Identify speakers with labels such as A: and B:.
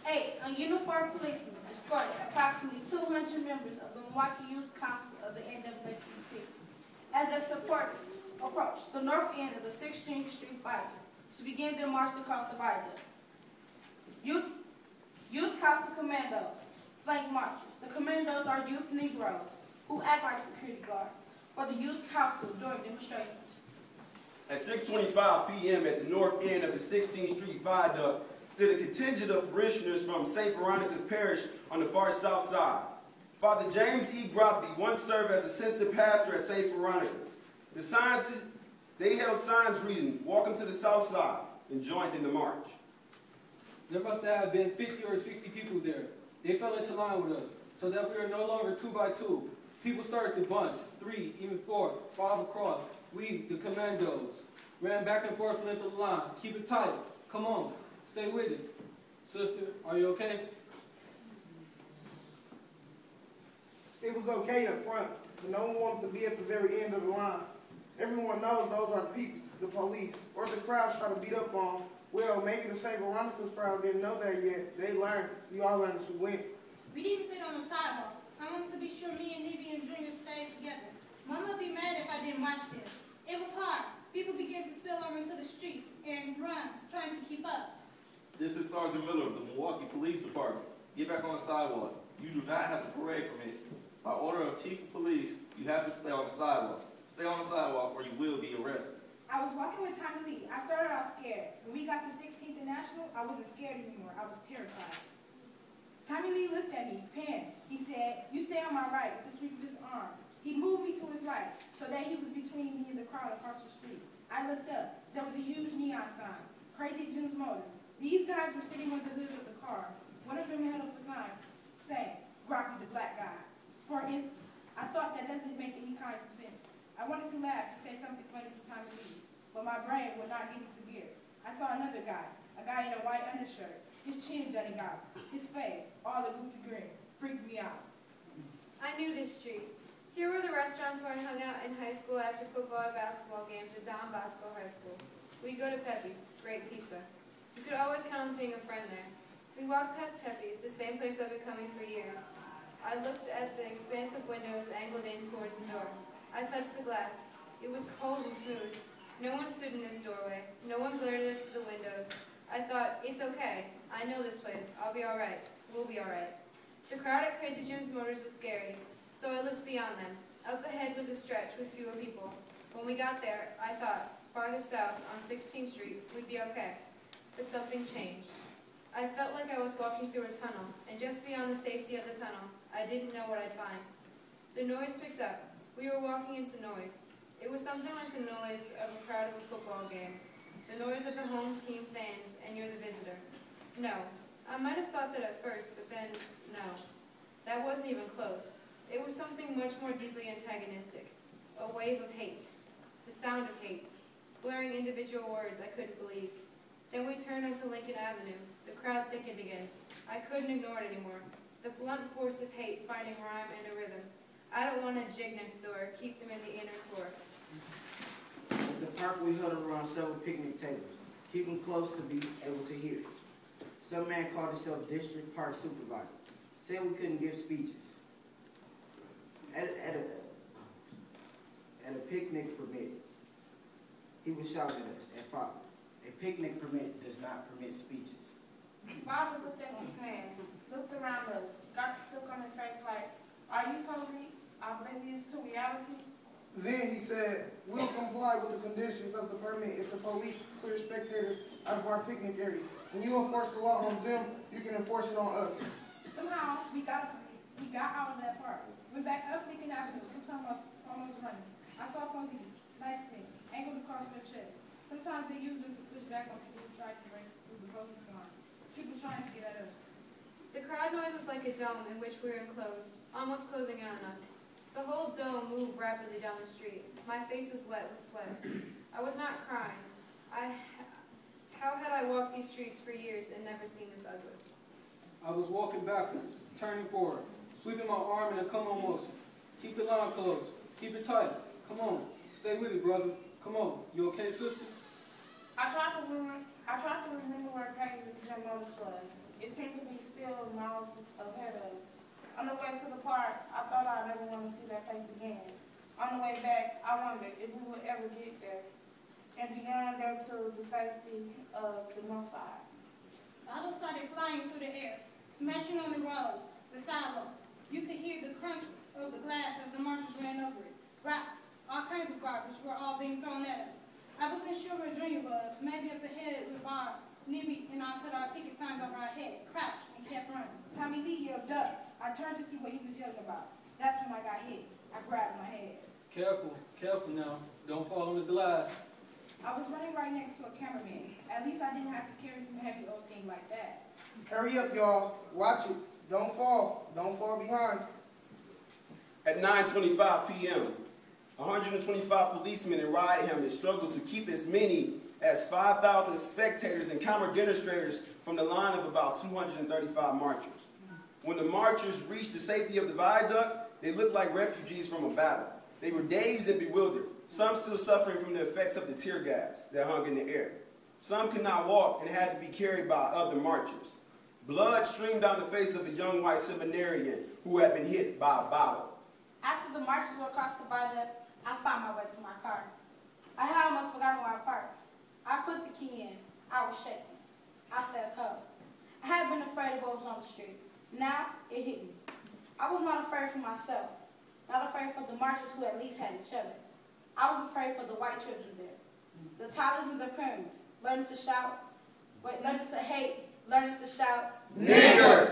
A: 8. A uniformed policeman escorted approximately 200 members of the Milwaukee Youth Council of the NAACP as their supporters approached the north end of the 16th Street Viaduct to begin their march across the viaduct. Youth Council commandos flank marchers. The commandos are youth Negroes who act like security guards for the Youth Council during demonstrations.
B: At 6:25 p.m. at the north end of the 16th Street Viaduct stood a contingent of parishioners from St. Veronica's Parish on the far south side. Father James Groppi once served as assistant pastor at St. Veronica's. They held signs reading, "Welcome to the South Side," and joined in the march.
C: There must have been 50 or 60 people there. They fell into line with us, so that we are no longer 2 by 2. People started to bunch, 3, even 4, 5 across. We, the commandos, ran back and forth into the line. Keep it tight. Come on. Stay with it. Sister, are you okay?
D: It was okay up front, but no one wanted to be at the very end of the line. Everyone knows those are the people, the police, or the crowds try to beat up on. Well, maybe the St. Veronica's crowd didn't know that yet. They learned. We all learned as we went.
A: We didn't fit on the sidewalks. I wanted to be sure me and Nivy and Junior stayed together. Mama would be mad if I didn't watch them. It was hard. People began to spill over into the streets and run, trying to keep up.
E: This is Sergeant Miller of the Milwaukee Police Department. Get back on the sidewalk. You do not have a parade permit. By order of Chief of Police, you have to stay on the sidewalk. Stay on the sidewalk or you will be arrested.
F: I was walking with Tommy Lee. I started out scared. When we got to 16th and National, I wasn't scared anymore. I was terrified. Tommy Lee looked at me, panicked. He said, "You stay on my right," with the sweep of his arm. He moved me to his right, so that he was between me and the crowd across the street. I looked up. There was a huge neon sign, Crazy Jim's Motor. These guys were sitting on the hood of the car. One of them held up a sign saying, "Groppi the black guy." For an instant, I thought that doesn't make any kind of sense. I wanted to laugh, to say something funny to Tommy Lee, but my brain would not get into gear. I saw another guy, a guy in a white undershirt, his chin jutting out, his face, all a goofy grin, freaked me out.
G: I knew this street. Here were the restaurants where I hung out in high school after football and basketball games at Don Bosco High School. We'd go to Pepe's, great pizza. You could always count on seeing a friend there. We walked past Pepe's, the same place I've been coming for years. I looked at the expansive windows angled in towards the door. I touched the glass. It was cold and smooth. No one stood in this doorway. No one glared at us through the windows. I thought, it's okay. I know this place. I'll be all right. We'll be all right. The crowd at Crazy Jim's Motors was scary, so I looked beyond them. Up ahead was a stretch with fewer people. When we got there, I thought, farther south on 16th Street, we'd be okay. But something changed. I felt like I was walking through a tunnel, and just beyond the safety of the tunnel, I didn't know what I'd find. The noise picked up. We were walking into noise. It was something like the noise of a crowd of a football game, the noise of the home team fans, and you're the visitor. No, I might have thought that at first, but then, no. That wasn't even close. It was something much more deeply antagonistic, a wave of hate, the sound of hate, blurring individual words I couldn't believe. Then we turned onto Lincoln Avenue. The crowd thickened again. I couldn't ignore it anymore. The blunt force of hate finding rhyme and a rhythm. I don't want to jig next door, keep them in the inner core.
H: At the park, we huddled around several picnic tables, keep them close to be able to hear it. Some man called himself District Park Supervisor, said we couldn't give speeches. At a picnic permit, he was shouting at us, at Father, a picnic permit does not permit speeches.
F: Father looked at this man, looked around us, got the look on his face like, "Are you telling me oblivious to reality?"
D: Then he said, "We'll comply with the conditions of the permit if the police clear spectators out of our picnic area. When you enforce the law on them, you can enforce it on us."
F: Somehow, we got out of that park. Went back up Lincoln Avenue, sometimes almost running. I saw police, nice things, angled across their chests. Sometimes they used them to push back on people who tried to break through the police line. People trying to get at us.
G: The crowd noise was like a dome in which we were enclosed, almost closing in on us. The whole dome moved rapidly down the street. My face was wet with sweat. I was not crying. How had I walked these streets for years and never seen this ugly?
C: I was walking backwards, turning forward, sweeping my arm in a come on motion. Keep the line closed. Keep it tight. Come on. Stay with it, brother. Come on. You okay, sister?
F: I tried to remember where Crazy Jim Motors was.
I: it seemed to be still miles ahead of us. On the way to the park, I thought I'd never want to see that place again. On the way back, I wondered if we would ever get there, and beyond there to the safety of the north side.
A: Bottles started flying through the air, smashing on the roads, the sidewalks. You could hear the crunch of the glass as the marchers ran over it. Rocks, all kinds of garbage were all being thrown at us. I wasn't sure where Junior was, maybe up ahead with Bob, Nibby, and I put our picket signs over our head, crouched, and kept running.
F: Tommy Lee yelled, "Duck!" I turned to see what he was yelling about. That's when I got hit. I grabbed my head.
C: Careful, careful now. Don't fall on the glass.
F: I was running right next to a cameraman. At least I didn't have to carry some heavy old thing like that.
D: Hurry up, y'all. Watch it. Don't fall. Don't fall behind.
B: At 9:25 p.m., 125 policemen in Rydham struggled to keep as many as 5,000 spectators and counter-demonstrators from the line of about 235 marchers. When the marchers reached the safety of the viaduct, they looked like refugees from a battle. They were dazed and bewildered, some still suffering from the effects of the tear gas that hung in the air. Some could not walk and had to be carried by other marchers. Blood streamed down the face of a young white seminarian who had been hit by a bottle.
A: After the marchers were across the viaduct, I found my way to my car. I had almost forgotten where I parked. I put the key in. I was shaking. I felt cold. I had been afraid of what was on the street. Now, it hit me. I was not afraid for myself. Not afraid for the marchers who at least had each other. I was afraid for the white children there. The toddlers and the parents, learning to shout, learning to hate, learning to shout,
B: Niggers!